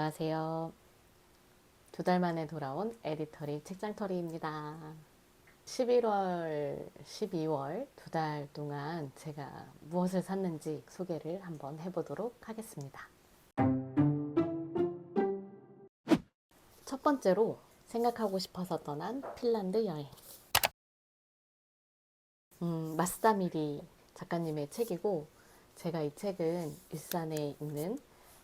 안녕하세요. 2달 만에 돌아온 에디터리 책장터리입니다. 11월, 12월 2달 동안 제가 무엇을 샀는지 소개를 한번 해보도록 하겠습니다. 첫 번째로 생각하고 싶어서 떠난 핀란드 여행. 마스다미리 작가님의 책이고, 제가 이 책은 일산에 있는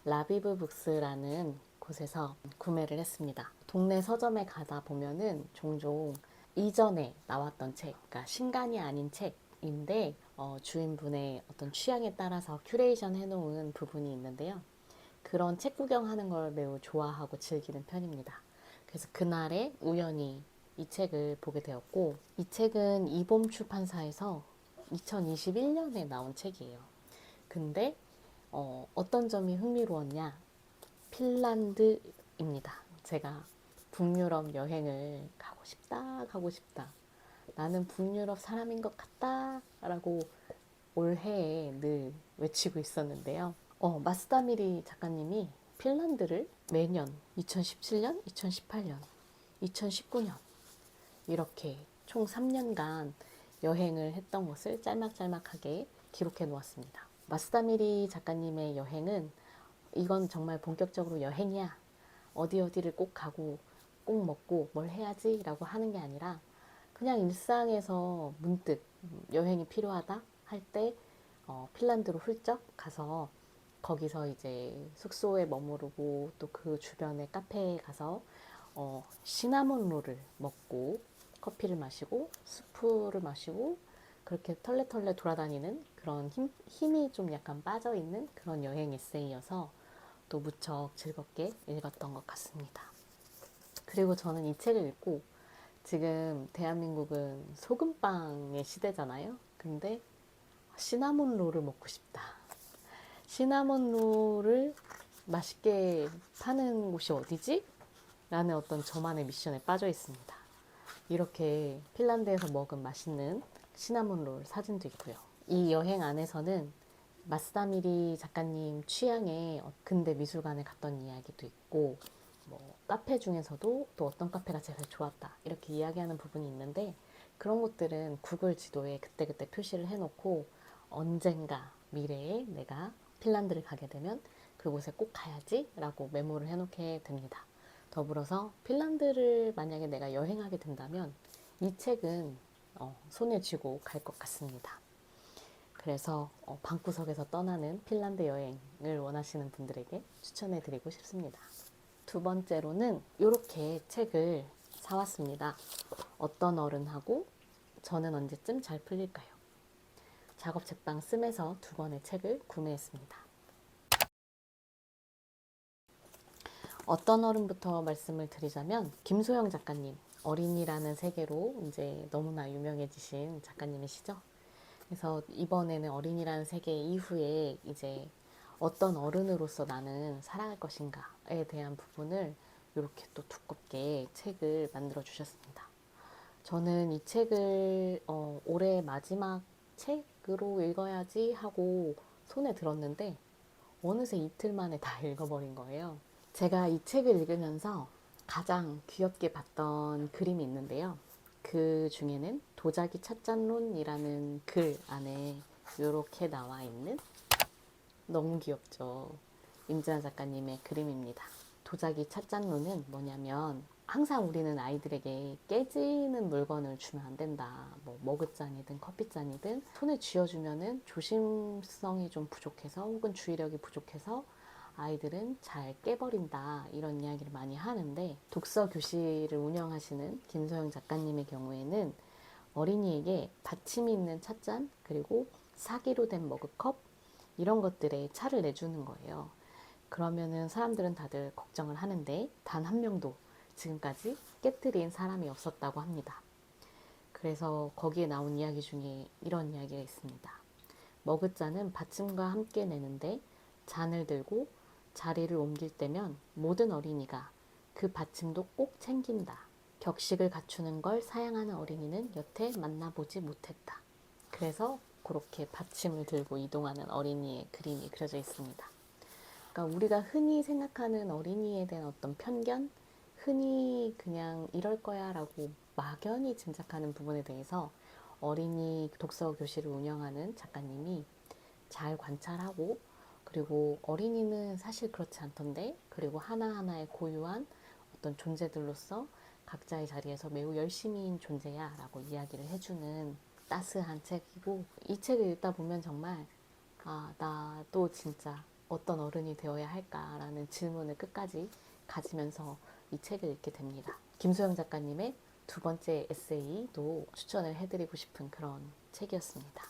라비브 북스라는 곳에서 구매를 했습니다. 동네 서점에 가다 보면은 종종 이전에 나왔던 책, 그러니까 신간이 아닌 책인데 주인분의 어떤 취향에 따라서 큐레이션 해놓은 부분이 있는데요. 그런 책 구경하는 걸 매우 좋아하고 즐기는 편입니다. 그래서 그날에 우연히 이 책을 보게 되었고, 이 책은 이봄 출판사에서 2021년에 나온 책이에요. 근데 어떤 점이 흥미로웠냐? 핀란드입니다. 제가 북유럽 여행을 가고 싶다. 나는 북유럽 사람인 것 같다. 라고 올해에 늘 외치고 있었는데요. 마스다미리 작가님이 핀란드를 매년 2017년, 2018년, 2019년 이렇게 총 3년간 여행을 했던 것을 짤막짤막하게 기록해 놓았습니다. 마스다미리 작가님의 여행은 이건 정말 본격적으로 여행이야. 어디를 꼭 가고 꼭 먹고 뭘 해야지 라고 하는 게 아니라 그냥 일상에서 문득 여행이 필요하다 할 때 핀란드로 훌쩍 가서 거기서 이제 숙소에 머무르고 또 그 주변의 카페에 가서 시나몬롤을 먹고 커피를 마시고 스프를 마시고 그렇게 털레털레 돌아다니는 그런 힘이 좀 약간 빠져있는 그런 여행 에세이여서 또 무척 즐겁게 읽었던 것 같습니다. 그리고 저는 이 책을 읽고 지금 대한민국은 소금빵의 시대잖아요. 근데 시나몬롤을 먹고 싶다. 시나몬롤을 맛있게 파는 곳이 어디지? 라는 어떤 저만의 미션에 빠져 있습니다. 이렇게 핀란드에서 먹은 맛있는 시나몬롤 사진도 있고요. 이 여행 안에서는 마스다미리 작가님 취향의 근대 미술관에 갔던 이야기도 있고, 카페 중에서도 또 어떤 카페가 제일 좋았다 이렇게 이야기하는 부분이 있는데, 그런 것들은 구글 지도에 그때그때 표시를 해놓고 언젠가 미래에 내가 핀란드를 가게 되면 그곳에 꼭 가야지 라고 메모를 해놓게 됩니다. 더불어서 핀란드를 만약에 내가 여행하게 된다면 이 책은 손에 쥐고 갈 것 같습니다. 그래서 방구석에서 떠나는 핀란드 여행을 원하시는 분들에게 추천해 드리고 싶습니다. 두 번째로는 이렇게 책을 사왔습니다. 어떤 어른하고 저는 언제쯤 잘 풀릴까요? 작업 책방 씀에서 2권의 책을 구매했습니다. 어떤 어른부터 말씀을 드리자면 김소영 작가님, 어린이라는 세계로 이제 너무나 유명해지신 작가님이시죠. 그래서 이번에는 어린이라는 세계 이후에 이제 어떤 어른으로서 나는 살아갈 것인가에 대한 부분을 이렇게 또 두껍게 책을 만들어 주셨습니다. 저는 이 책을 올해 마지막 책으로 읽어야지 하고 손에 들었는데 어느새 이틀 만에 다 읽어버린 거예요. 제가 이 책을 읽으면서 가장 귀엽게 봤던 그림이 있는데요. 그 중에는 도자기 찻잔론이라는 글 안에 이렇게 나와 있는, 너무 귀엽죠. 임지아 작가님의 그림입니다. 도자기 찻잔론은 뭐냐면 항상 우리는 아이들에게 깨지는 물건을 주면 안 된다. 머그잔이든 커피잔이든 손에 쥐어주면은 조심성이 좀 부족해서 혹은 주의력이 부족해서 아이들은 잘 깨버린다, 이런 이야기를 많이 하는데, 독서 교실을 운영하시는 김소영 작가님의 경우에는 어린이에게 받침이 있는 찻잔 그리고 사기로 된 머그컵 이런 것들에 차를 내주는 거예요. 그러면은 사람들은 다들 걱정을 하는데 단 한 명도 지금까지 깨뜨린 사람이 없었다고 합니다. 그래서 거기에 나온 이야기 중에 이런 이야기가 있습니다. 머그잔은 받침과 함께 내는데 잔을 들고 자리를 옮길 때면 모든 어린이가 그 받침도 꼭 챙긴다. 격식을 갖추는 걸 사양하는 어린이는 여태 만나보지 못했다. 그래서 그렇게 받침을 들고 이동하는 어린이의 그림이 그려져 있습니다. 그러니까 우리가 흔히 생각하는 어린이에 대한 어떤 편견, 흔히 그냥 이럴 거야 라고 막연히 짐작하는 부분에 대해서 어린이 독서 교실을 운영하는 작가님이 잘 관찰하고, 그리고 어린이는 사실 그렇지 않던데, 그리고 하나하나의 고유한 어떤 존재들로서 각자의 자리에서 매우 열심히인 존재야 라고 이야기를 해주는 따스한 책이고, 이 책을 읽다 보면 정말 나도 진짜 어떤 어른이 되어야 할까라는 질문을 끝까지 가지면서 이 책을 읽게 됩니다. 김소영 작가님의 두 번째 에세이도 추천을 해드리고 싶은 그런 책이었습니다.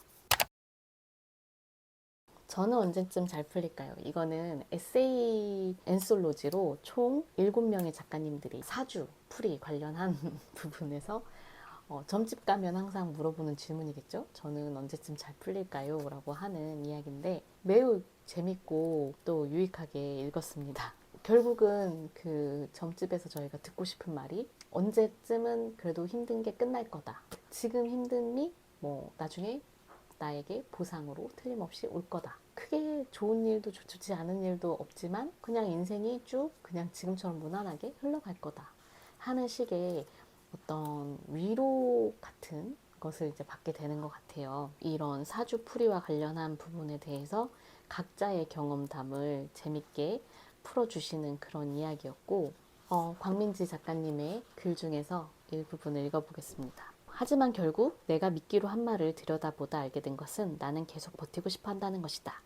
저는 언제쯤 잘 풀릴까요? 이거는 에세이 앤솔로지로 총 7명의 작가님들이 사주, 풀이 관련한 부분에서 점집 가면 항상 물어보는 질문이겠죠? 저는 언제쯤 잘 풀릴까요? 라고 하는 이야기인데 매우 재밌고 또 유익하게 읽었습니다. 결국은 그 점집에서 저희가 듣고 싶은 말이 언제쯤은 그래도 힘든 게 끝날 거다. 지금 힘듦이 뭐 나중에 나에게 보상으로 틀림없이 올 거다. 크게 좋은 일도 좋지 않은 일도 없지만 그냥 인생이 쭉 그냥 지금처럼 무난하게 흘러갈 거다 하는 식의 어떤 위로 같은 것을 이제 받게 되는 것 같아요. 이런 사주풀이와 관련한 부분에 대해서 각자의 경험담을 재밌게 풀어주시는 그런 이야기였고, 광민지 작가님의 글 중에서 일부분을 읽어보겠습니다. 하지만 결국 내가 믿기로 한 말을 들여다보다 알게 된 것은 나는 계속 버티고 싶어 한다는 것이다.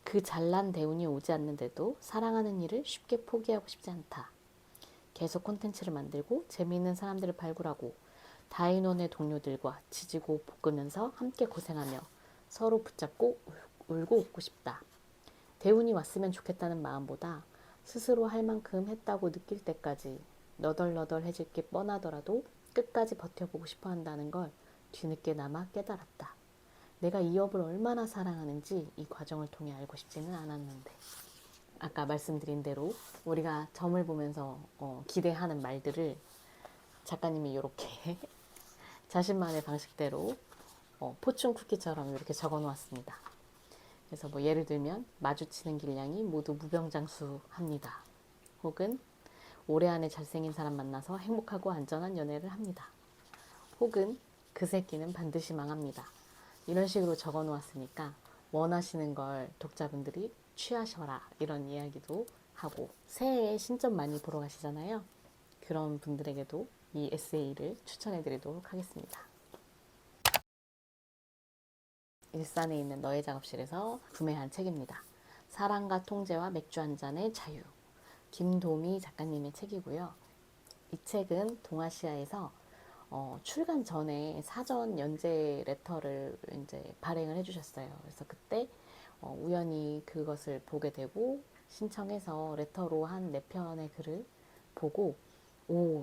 그 잘난 대운이 오지 않는데도 사랑하는 일을 쉽게 포기하고 싶지 않다. 계속 콘텐츠를 만들고 재미있는 사람들을 발굴하고 다인원의 동료들과 지지고 볶으면서 함께 고생하며 서로 붙잡고 울고 웃고 싶다. 대운이 왔으면 좋겠다는 마음보다 스스로 할 만큼 했다고 느낄 때까지 너덜너덜해질 게 뻔하더라도 끝까지 버텨보고 싶어 한다는 걸 뒤늦게나마 깨달았다. 내가 이 업을 얼마나 사랑하는지 이 과정을 통해 알고 싶지는 않았는데, 아까 말씀드린 대로 우리가 점을 보면서 기대하는 말들을 작가님이 이렇게 자신만의 방식대로 포춘 쿠키처럼 이렇게 적어 놓았습니다. 그래서 뭐 예를 들면 마주치는 길냥이 모두 무병장수합니다. 혹은 올해 안에 잘생긴 사람 만나서 행복하고 안전한 연애를 합니다. 혹은 그 새끼는 반드시 망합니다. 이런 식으로 적어 놓았으니까 원하시는 걸 독자분들이 취하셔라 이런 이야기도 하고, 새해에 신점 많이 보러 가시잖아요. 그런 분들에게도 이 에세이를 추천해 드리도록 하겠습니다. 일산에 있는 너의 작업실에서 구매한 책입니다. 사랑과 통제와 맥주 한 잔의 자유. 김도미 작가님의 책이고요. 이 책은 동아시아에서 출간 전에 사전 연재 레터를 이제 발행을 해주셨어요. 그래서 그때 우연히 그것을 보게 되고 신청해서 레터로 한 4편의 글을 보고,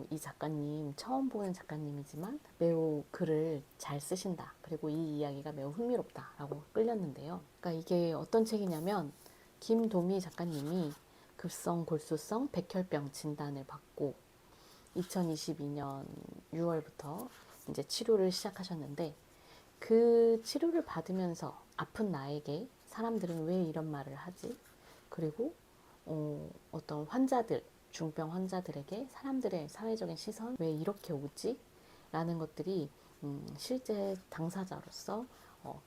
이 작가님 처음 보는 작가님이지만 매우 글을 잘 쓰신다. 그리고 이 이야기가 매우 흥미롭다라고 끌렸는데요. 그러니까 이게 어떤 책이냐면 김도미 작가님이 급성 골수성 백혈병 진단을 받고 2022년 6월부터 이제 치료를 시작하셨는데, 그 치료를 받으면서 아픈 나에게 사람들은 왜 이런 말을 하지? 그리고 어떤 환자들, 중병 환자들에게 사람들의 사회적인 시선 왜 이렇게 오지? 라는 것들이 실제 당사자로서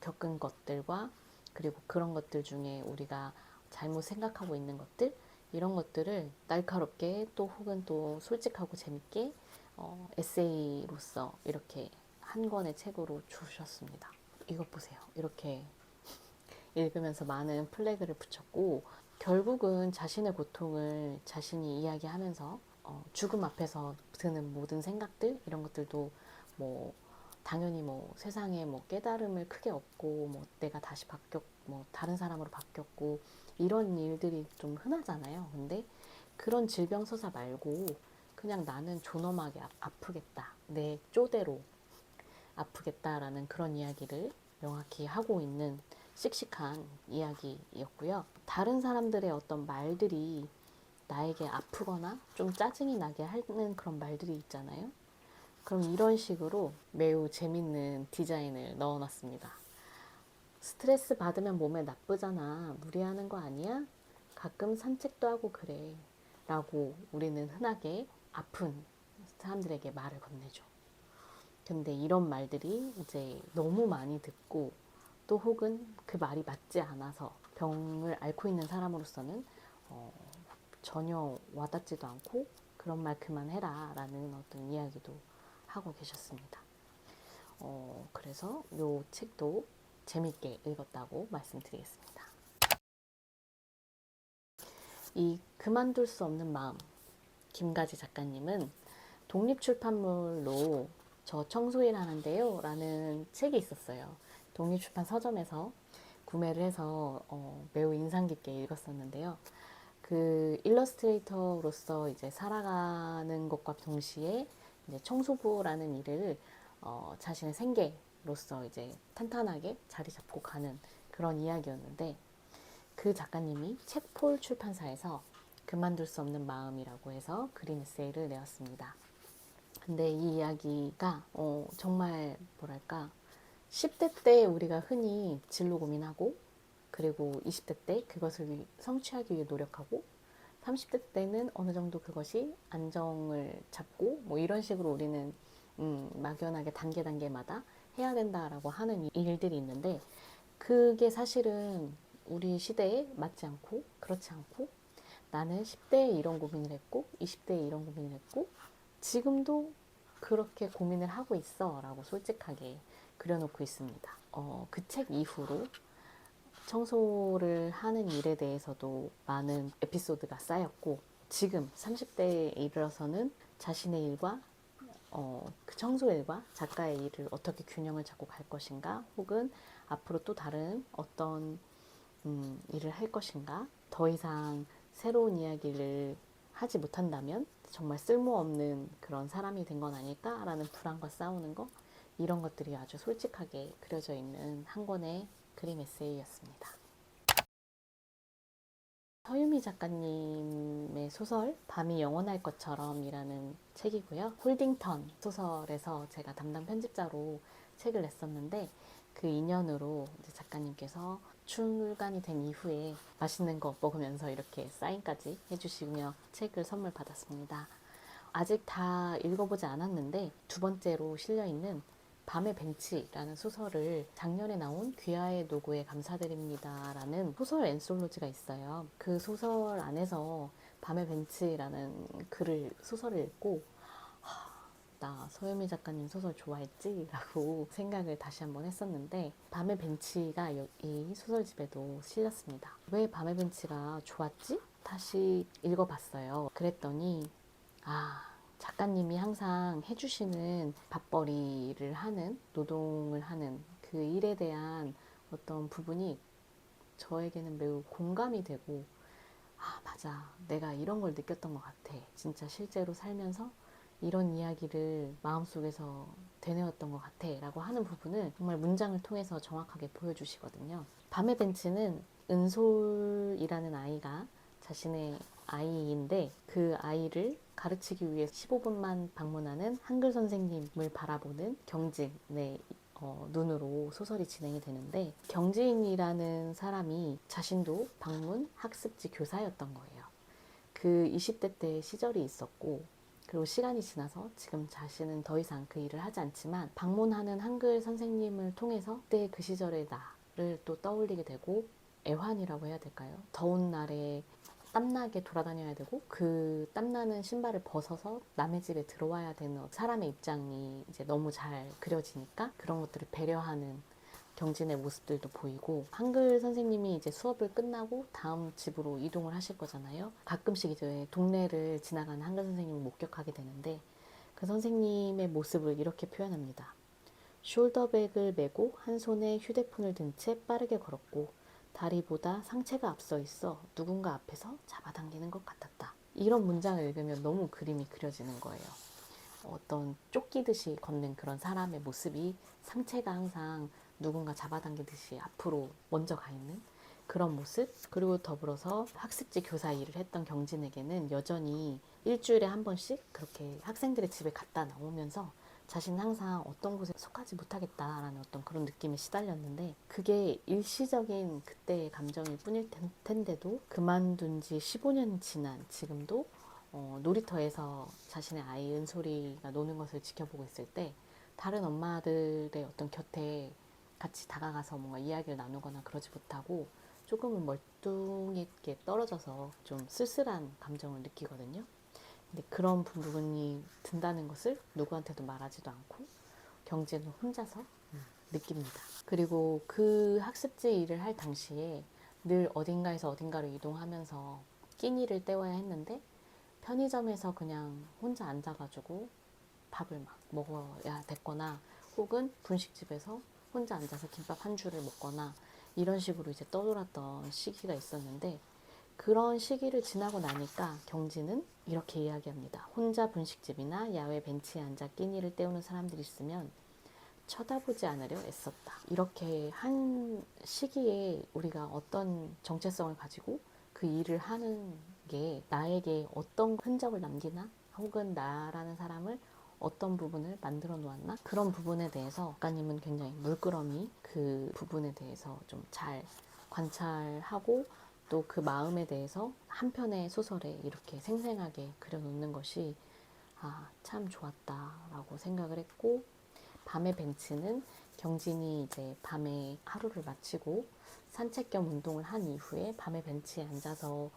겪은 것들과, 그리고 그런 것들 중에 우리가 잘못 생각하고 있는 것들, 이런 것들을 날카롭게 또 혹은 또 솔직하고 재밌게 에세이로서 이렇게 한 권의 책으로 주셨습니다. 이것 보세요. 이렇게 읽으면서 많은 플래그를 붙였고, 결국은 자신의 고통을 자신이 이야기하면서 죽음 앞에서 드는 모든 생각들, 이런 것들도 뭐 당연히 뭐 세상에 뭐 깨달음을 크게 얻고 뭐 내가 다시 뭐 다른 사람으로 바뀌었고 이런 일들이 좀 흔하잖아요. 근데 그런 질병 서사 말고 그냥 나는 존엄하게 아프겠다, 내 쪼대로 아프겠다라는 그런 이야기를 명확히 하고 있는 씩씩한 이야기였고요. 다른 사람들의 어떤 말들이 나에게 아프거나 좀 짜증이 나게 하는 그런 말들이 있잖아요. 그럼 이런 식으로 매우 재밌는 디자인을 넣어놨습니다. 스트레스 받으면 몸에 나쁘잖아. 무리하는 거 아니야? 가끔 산책도 하고 그래 라고 우리는 흔하게 아픈 사람들에게 말을 건네죠. 근데 이런 말들이 이제 너무 많이 듣고 또 혹은 그 말이 맞지 않아서 병을 앓고 있는 사람으로서는 어, 전혀 와닿지도 않고 그런 말 그만해라 라는 어떤 이야기도 하고 계셨습니다. 그래서 이 책도 재밌게 읽었다고 말씀드리겠습니다. 이 그만둘 수 없는 마음, 김가지 작가님은 독립출판물로 저 청소일 하는데요 라는 책이 있었어요. 독립출판 서점에서 구매를 해서 매우 인상 깊게 읽었었는데요. 그 일러스트레이터로서 이제 살아가는 것과 동시에 이제 청소부라는 일을 자신의 생계로서 이제 탄탄하게 자리 잡고 가는 그런 이야기였는데, 그 작가님이 책폴 출판사에서 그만둘 수 없는 마음이라고 해서 그린 에세이를 내었습니다. 근데 이 이야기가 정말 뭐랄까 10대 때 우리가 흔히 진로 고민하고, 그리고 20대 때 그것을 성취하기 위해 노력하고, 30대 때는 어느 정도 그것이 안정을 잡고 뭐 이런 식으로 우리는 막연하게 단계마다 해야 된다라고 하는 일들이 있는데, 그게 사실은 우리 시대에 맞지 않고 그렇지 않고, 나는 10대에 이런 고민을 했고 20대에 이런 고민을 했고 지금도 그렇게 고민을 하고 있어 라고 솔직하게 그려놓고 있습니다. 그 책 이후로 청소를 하는 일에 대해서도 많은 에피소드가 쌓였고, 지금 30대에 이르러서는 자신의 일과 그 청소 일과 작가의 일을 어떻게 균형을 잡고 갈 것인가, 혹은 앞으로 또 다른 어떤 일을 할 것인가, 더 이상 새로운 이야기를 하지 못한다면 정말 쓸모없는 그런 사람이 된 건 아닐까라는 불안과 싸우는 거, 이런 것들이 아주 솔직하게 그려져 있는 한 권의 그림 에세이였습니다. 서유미 작가님의 소설 밤이 영원할 것처럼 이라는 책이고요. 홀딩턴 소설에서 제가 담당 편집자로 책을 냈었는데, 그 인연으로 이제 작가님께서 출간이 된 이후에 맛있는 거 먹으면서 이렇게 사인까지 해주시며 책을 선물 받았습니다. 아직 다 읽어보지 않았는데 두 번째로 실려있는 밤의 벤치라는 소설을 작년에 나온 귀하의 노고에 감사드립니다 라는 소설 앤솔로지가 있어요. 그 소설 안에서 밤의 벤치라는 소설을 읽고 나 서유미 작가님 소설 좋아했지? 라고 생각을 다시 한번 했었는데, 밤의 벤치가 이 소설집에도 실렸습니다. 왜 밤의 벤치가 좋았지? 다시 읽어봤어요. 그랬더니 작가님이 항상 해주시는 밥벌이를 하는, 노동을 하는 그 일에 대한 어떤 부분이 저에게는 매우 공감이 되고, 맞아, 내가 이런 걸 느꼈던 것 같아. 진짜 실제로 살면서 이런 이야기를 마음속에서 되뇌었던 것 같아 라고 하는 부분을 정말 문장을 통해서 정확하게 보여주시거든요. 밤의 벤치는 은솔이라는 아이가 자신의 아이인데, 그 아이를 가르치기 위해 15분만 방문하는 한글 선생님을 바라보는 경진의 눈으로 소설이 진행이 되는데, 경진이라는 사람이 자신도 방문 학습지 교사였던 거예요. 그 20대 때 시절이 있었고, 그리고 시간이 지나서 지금 자신은 더 이상 그 일을 하지 않지만 방문하는 한글 선생님을 통해서 그때 그 시절의 나를 또 떠올리게 되고, 애환이라고 해야 될까요? 더운 날에 땀나게 돌아다녀야 되고 그 땀나는 신발을 벗어서 남의 집에 들어와야 되는 사람의 입장이 이제 너무 잘 그려지니까 그런 것들을 배려하는 경진의 모습들도 보이고, 한글 선생님이 이제 수업을 끝나고 다음 집으로 이동을 하실 거잖아요. 가끔씩 이제 동네를 지나가는 한글 선생님을 목격하게 되는데, 그 선생님의 모습을 이렇게 표현합니다. 숄더백을 메고 한 손에 휴대폰을 든 채 빠르게 걸었고, 다리보다 상체가 앞서 있어 누군가 앞에서 잡아당기는 것 같았다. 이런 문장을 읽으면 너무 그림이 그려지는 거예요. 어떤 쫓기듯이 걷는 그런 사람의 모습이 상체가 항상 누군가 잡아당기듯이 앞으로 먼저 가 있는 그런 모습, 그리고 더불어서 학습지 교사 일을 했던 경진에게는 여전히 일주일에 한 번씩 그렇게 학생들의 집에 갔다 나오면서 자신은 항상 어떤 곳에 속하지 못하겠다라는 어떤 그런 느낌에 시달렸는데 그게 일시적인 그때의 감정일 뿐일 텐데도 그만둔 지 15년 지난 지금도 놀이터에서 자신의 아이 은솔이가 노는 것을 지켜보고 있을 때 다른 엄마들의 어떤 곁에 같이 다가가서 뭔가 이야기를 나누거나 그러지 못하고 조금은 멀뚱하게 떨어져서 좀 쓸쓸한 감정을 느끼거든요. 근데 그런 부분이 든다는 것을 누구한테도 말하지도 않고 경제는 혼자서 느낍니다. 그리고 그 학습지 일을 할 당시에 늘 어딘가에서 어딘가로 이동하면서 끼니를 때워야 했는데 편의점에서 그냥 혼자 앉아가지고 밥을 막 먹어야 됐거나 혹은 분식집에서 혼자 앉아서 김밥 한 줄을 먹거나 이런 식으로 이제 떠돌았던 시기가 있었는데 그런 시기를 지나고 나니까 경지는 이렇게 이야기합니다. 혼자 분식집이나 야외 벤치에 앉아 끼니를 때우는 사람들이 있으면 쳐다보지 않으려 애썼다. 이렇게 한 시기에 우리가 어떤 정체성을 가지고 그 일을 하는 게 나에게 어떤 흔적을 남기나 혹은 나라는 사람을 어떤 부분을 만들어 놓았나 그런 부분에 대해서 작가님은 굉장히 물끄러미 그 부분에 대해서 좀 잘 관찰하고 또 그 마음에 대해서 한 편의 소설에 이렇게 생생하게 그려놓는 것이 참 좋았다라고 생각을 했고 밤의 벤치는 경진이 이제 밤에 하루를 마치고 산책 겸 운동을 한 이후에 밤의 벤치에 앉아서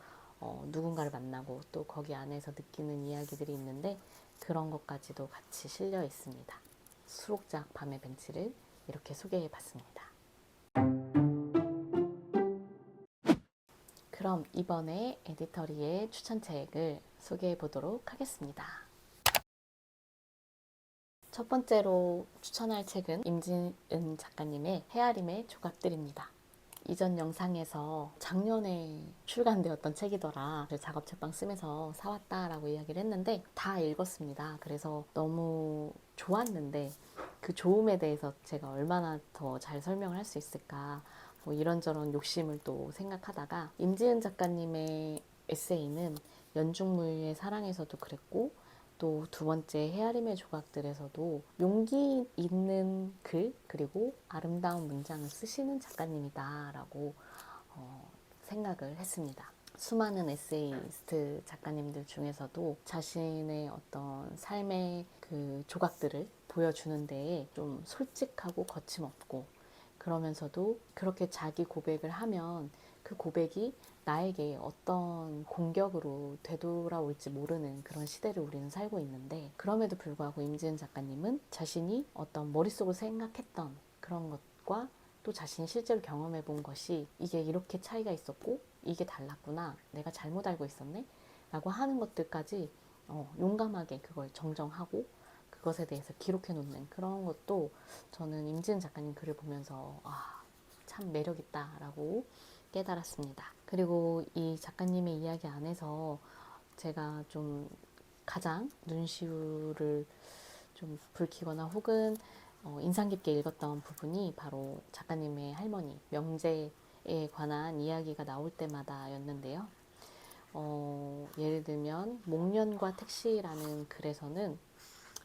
누군가를 만나고 또 거기 안에서 느끼는 이야기들이 있는데 그런 것까지도 같이 실려 있습니다. 수록작 밤의 벤치를 이렇게 소개해 봤습니다. 그럼 이번에 에디터리의 추천책을 소개해 보도록 하겠습니다. 첫 번째로 추천할 책은 임지은 작가님의 헤아림의 조각들입니다. 이전 영상에서 작년에 출간되었던 책이더라. 작업 책방 쓰면서 사왔다라고 이야기를 했는데 다 읽었습니다. 그래서 너무 좋았는데 그 좋음에 대해서 제가 얼마나 더 잘 설명을 할 수 있을까 뭐 이런저런 욕심을 또 생각하다가 임지은 작가님의 에세이는 연중무휴의 사랑에서도 그랬고 또 두 번째 헤아림의 조각들에서도 용기 있는 글 그리고 아름다운 문장을 쓰시는 작가님이다라고 생각을 했습니다. 수많은 에세이스트 작가님들 중에서도 자신의 어떤 삶의 그 조각들을 보여주는 데에 좀 솔직하고 거침없고 그러면서도 그렇게 자기 고백을 하면 그 고백이 나에게 어떤 공격으로 되돌아올지 모르는 그런 시대를 우리는 살고 있는데 그럼에도 불구하고 임지은 작가님은 자신이 어떤 머릿속으로 생각했던 그런 것과 또 자신이 실제로 경험해 본 것이 이게 이렇게 차이가 있었고 이게 달랐구나 내가 잘못 알고 있었네 라고 하는 것들까지 용감하게 그걸 정정하고 그것에 대해서 기록해 놓는 그런 것도 저는 임지은 작가님 글을 보면서 참 매력있다라고 깨달았습니다. 그리고 이 작가님의 이야기 안에서 제가 좀 가장 눈시울을 좀 붉히거나 혹은 인상 깊게 읽었던 부분이 바로 작가님의 할머니 명제에 관한 이야기가 나올 때마다였는데요. 예를 들면 목련과 택시라는 글에서는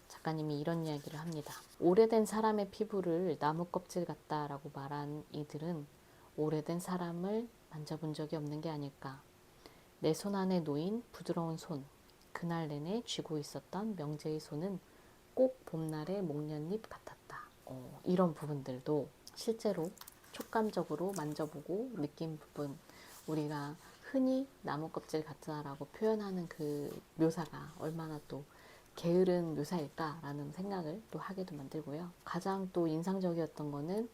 작가님이 이런 이야기를 합니다. 오래된 사람의 피부를 나무 껍질 같다라고 말한 이들은 오래된 사람을 만져본 적이 없는 게 아닐까. 내 손 안에 놓인 부드러운 손, 그날 내내 쥐고 있었던 명제의 손은 꼭 봄날의 목련잎 같았다. 이런 부분들도 실제로 촉감적으로 만져보고 느낀 부분, 우리가 흔히 나무 껍질 같다라고 표현하는 그 묘사가 얼마나 또 게으른 묘사일까라는 생각을 또 하게도 만들고요. 가장 또 인상적이었던 거는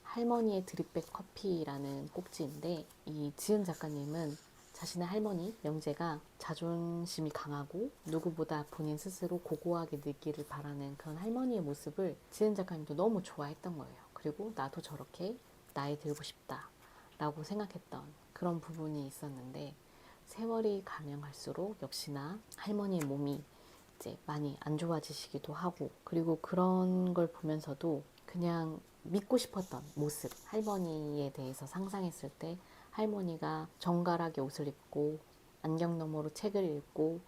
할머니의 드립백 커피라는 꼭지인데 이 지은 작가님은 자신의 할머니 명제가 자존심이 강하고 누구보다 본인 스스로 고고하게 느끼를 바라는 그런 할머니의 모습을 지은 작가님도 너무 좋아했던 거예요. 그리고 나도 저렇게 나이 들고 싶다 라고 생각했던 그런 부분이 있었는데 세월이 가면 갈수록 역시나 할머니의 몸이 이제 많이 안 좋아지시기도 하고 그리고 그런 걸 보면서도 그냥 믿고 싶었던 모습 할머니에 대해서 상상했을 때 할머니가 정갈하게 옷을 입고 안경 너머로 책을 읽고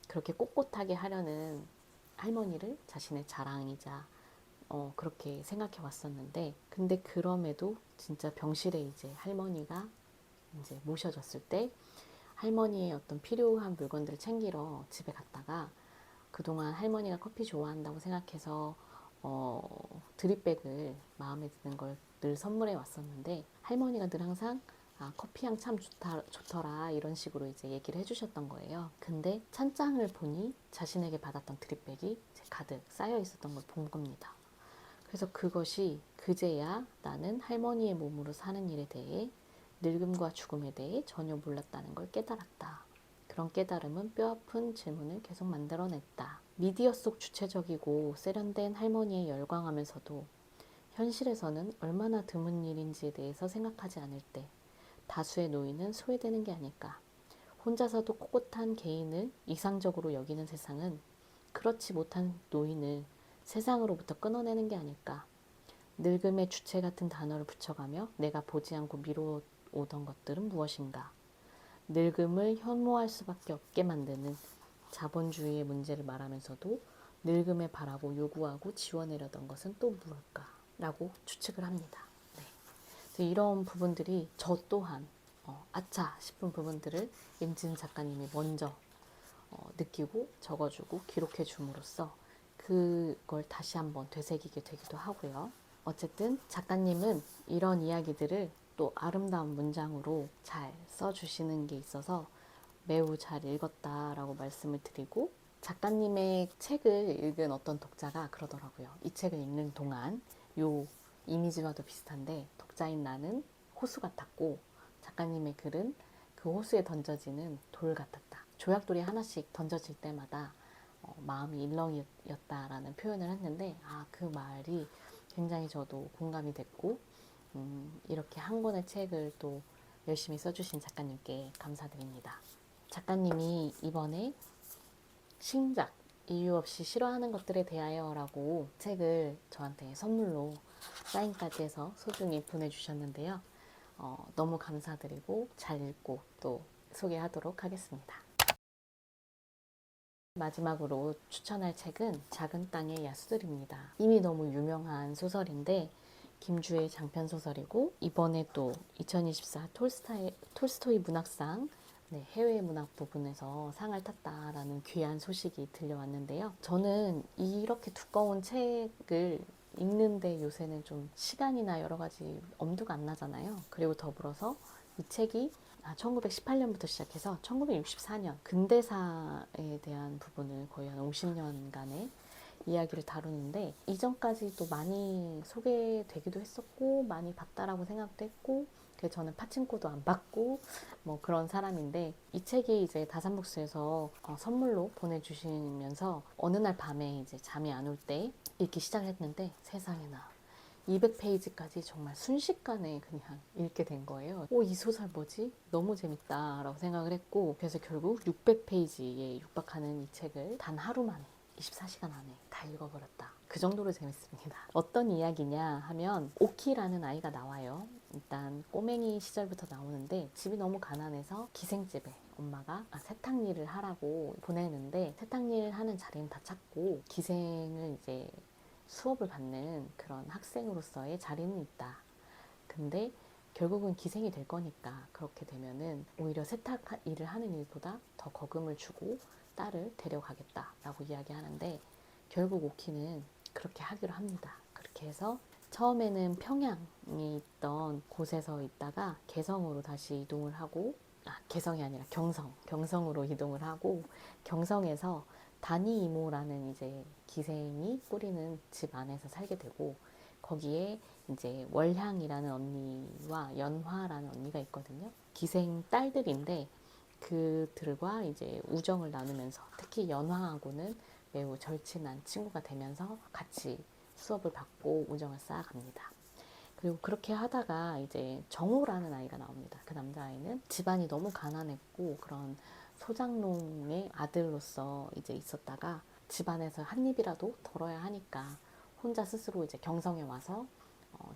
그렇게 꼿꼿하게 하려는 할머니를 자신의 자랑이자 그렇게 생각해 왔었는데, 근데 그럼에도 진짜 병실에 이제 할머니가 이제 모셔졌을 때 할머니의 어떤 필요한 물건들을 챙기러 집에 갔다가, 그동안 할머니가 커피 좋아한다고 생각해서 드립백을 마음에 드는 걸 늘 선물해 왔었는데, 할머니가 늘 항상 커피 향 참 좋더라 이런 식으로 이제 얘기를 해주셨던 거예요. 근데 찬장을 보니 자신에게 받았던 드립백이 이제 가득 쌓여 있었던 걸 본 겁니다. 그래서 그것이 그제야 나는 할머니의 몸으로 사는 일에 대해, 늙음과 죽음에 대해 전혀 몰랐다는 걸 깨달았다. 그런 깨달음은 뼈아픈 질문을 계속 만들어냈다. 미디어 속 주체적이고 세련된 할머니에 열광하면서도 현실에서는 얼마나 드문 일인지에 대해서 생각하지 않을 때 다수의 노인은 소외되는 게 아닐까. 혼자서도 꼿꼿한 개인을 이상적으로 여기는 세상은 그렇지 못한 노인을 세상으로부터 끊어내는 게 아닐까. 늙음의 주체 같은 단어를 붙여가며 내가 보지 않고 미뤄오던 것들은 무엇인가. 늙음을 혐오할 수밖에 없게 만드는 자본주의의 문제를 말하면서도 늙음에 바라고 요구하고 지원하려던 것은 또 무엇일까? 라고 추측을 합니다. 네. 그래서 이런 부분들이 저 또한 아차 싶은 부분들을 임진 작가님이 먼저 느끼고 적어주고 기록해 줌으로써 그걸 다시 한번 되새기게 되기도 하고요. 어쨌든 작가님은 이런 이야기들을 또 아름다운 문장으로 잘 써주시는 게 있어서 매우 잘 읽었다라고 말씀을 드리고, 작가님의 책을 읽은 어떤 독자가 그러더라고요. 이 책을 읽는 동안 요 이미지와도 비슷한데 독자인 나는 호수 같았고 작가님의 글은 그 호수에 던져지는 돌 같았다. 조약돌이 하나씩 던져질 때마다 마음이 일렁이었다라는 표현을 했는데, 그 말이 굉장히 저도 공감이 됐고, 이렇게 한 권의 책을 또 열심히 써주신 작가님께 감사드립니다. 작가님이 이번에 신작 이유 없이 싫어하는 것들에 대하여 라고 책을 저한테 선물로 사인까지 해서 소중히 보내주셨는데요. 너무 감사드리고 잘 읽고 또 소개하도록 하겠습니다. 마지막으로 추천할 책은 작은 땅의 야수들입니다. 이미 너무 유명한 소설인데 김주의 장편 소설이고, 이번에 또 2024 톨스토이 문학상 해외 문학 부분에서 상을 탔다라는 귀한 소식이 들려왔는데요. 저는 이렇게 두꺼운 책을 읽는데 요새는 좀 시간이나 여러 가지 엄두가 안 나잖아요. 그리고 더불어서 이 책이 1918년부터 시작해서 1964년 근대사에 대한 부분을 거의 한 50년간의 이야기를 다루는데, 이전까지도 많이 소개되기도 했었고 많이 봤다라고 생각도 했고, 그래서 저는 파친코도 안 받고 뭐 그런 사람인데, 이 책이 이제 다산북스에서 선물로 보내주시면서 어느 날 밤에 이제 잠이 안 올 때 읽기 시작을 했는데, 세상에나 200페이지까지 정말 순식간에 그냥 읽게 된 거예요. 이 소설 뭐지? 너무 재밌다 라고 생각을 했고, 그래서 결국 600페이지에 육박하는 이 책을 단 하루 만에 24시간 안에 다 읽어버렸다. 그 정도로 재밌습니다. 어떤 이야기냐 하면, 오키라는 아이가 나와요. 일단 꼬맹이 시절부터 나오는데 집이 너무 가난해서 기생집에 엄마가 세탁 일을 하라고 보내는데, 세탁 일을 하는 자리는 다 찾고 기생을 이제 수업을 받는 그런 학생으로서의 자리는 있다. 근데 결국은 기생이 될 거니까 그렇게 되면은 오히려 세탁 일을 하는 일보다 더 거금을 주고 딸을 데려가겠다라고 이야기하는데, 결국 오키는 그렇게 하기로 합니다. 그렇게 해서 처음에는 평양에 있던 곳에서 있다가 개성으로 다시 이동을 하고, 개성이 아니라 경성으로 이동을 하고, 경성에서 다니 이모라는 이제 기생이 꾸리는 집 안에서 살게 되고, 거기에 이제 월향이라는 언니와 연화라는 언니가 있거든요. 기생 딸들인데 그들과 이제 우정을 나누면서, 특히 연화하고는 매우 절친한 친구가 되면서 같이 수업을 받고 우정을 쌓아갑니다. 그리고 그렇게 하다가 이제 정호라는 아이가 나옵니다. 그 남자아이는 집안이 너무 가난했고 그런 소장농의 아들로서 이제 있었다가 집안에서 한 입이라도 덜어야 하니까 혼자 스스로 이제 경성에 와서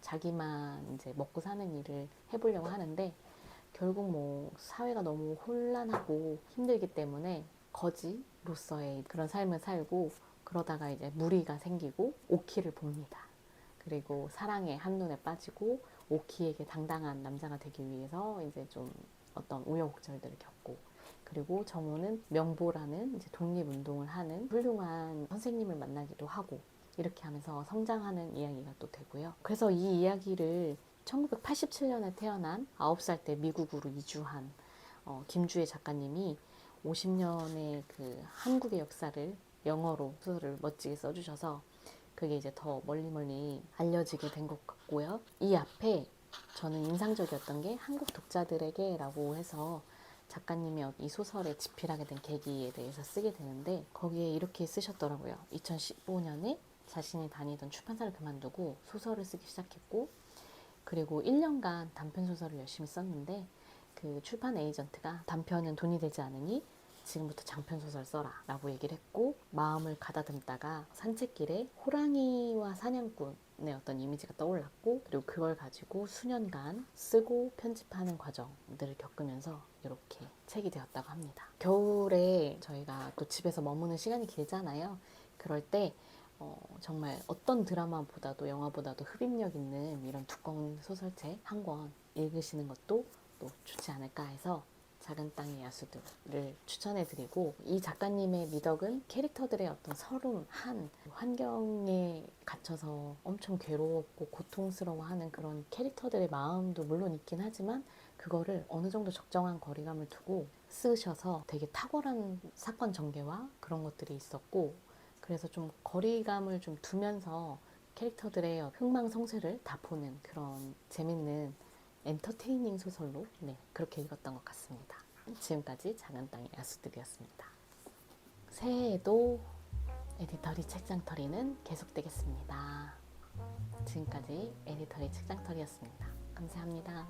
자기만 이제 먹고 사는 일을 해보려고 하는데, 결국 뭐 사회가 너무 혼란하고 힘들기 때문에 거지로서의 그런 삶을 살고 그러다가 이제 무리가 생기고 오키를 봅니다. 그리고 사랑에 한눈에 빠지고 오키에게 당당한 남자가 되기 위해서 이제 좀 어떤 우여곡절들을 겪고, 그리고 정우는 명보라는 이제 독립운동을 하는 훌륭한 선생님을 만나기도 하고, 이렇게 하면서 성장하는 이야기가 또 되고요. 그래서 이 이야기를 1987년에 태어난 9살 때 미국으로 이주한 김주혜 작가님이 50년의 그 한국의 역사를 영어로 소설을 멋지게 써주셔서 그게 이제 더 멀리 알려지게 된 것 같고요. 이 앞에 저는 인상적이었던 게 한국 독자들에게 라고 해서 작가님이 이 소설에 집필하게 된 계기에 대해서 쓰게 되는데, 거기에 이렇게 쓰셨더라고요. 2015년에 자신이 다니던 출판사를 그만두고 소설을 쓰기 시작했고, 그리고 1년간 단편 소설을 열심히 썼는데 그 출판 에이전트가 단편은 돈이 되지 않으니 지금부터 장편 소설 써라 라고 얘기를 했고, 마음을 가다듬다가 산책길에 호랑이와 사냥꾼의 어떤 이미지가 떠올랐고, 그리고 그걸 가지고 수년간 쓰고 편집하는 과정들을 겪으면서 이렇게 책이 되었다고 합니다. 겨울에 저희가 또 집에서 머무는 시간이 길잖아요. 그럴 때 정말 어떤 드라마보다도 영화보다도 흡입력 있는 이런 두꺼운 소설책 한 권 읽으시는 것도 또 좋지 않을까 해서 작은 땅의 야수들을 추천해드리고, 이 작가님의 미덕은 캐릭터들의 어떤 서름한 환경에 갇혀서 엄청 괴롭고 고통스러워하는 그런 캐릭터들의 마음도 물론 있긴 하지만, 그거를 어느 정도 적정한 거리감을 두고 쓰셔서 되게 탁월한 사건 전개와 그런 것들이 있었고, 그래서 좀 거리감을 좀 두면서 캐릭터들의 흥망성쇠를 다 보는 그런 재밌는 엔터테이닝 소설로 그렇게 읽었던 것 같습니다. 지금까지 작은 땅의 야수들이었습니다. 새해에도 에디터리 책장터리는 계속되겠습니다. 지금까지 에디터리 책장터리였습니다. 감사합니다.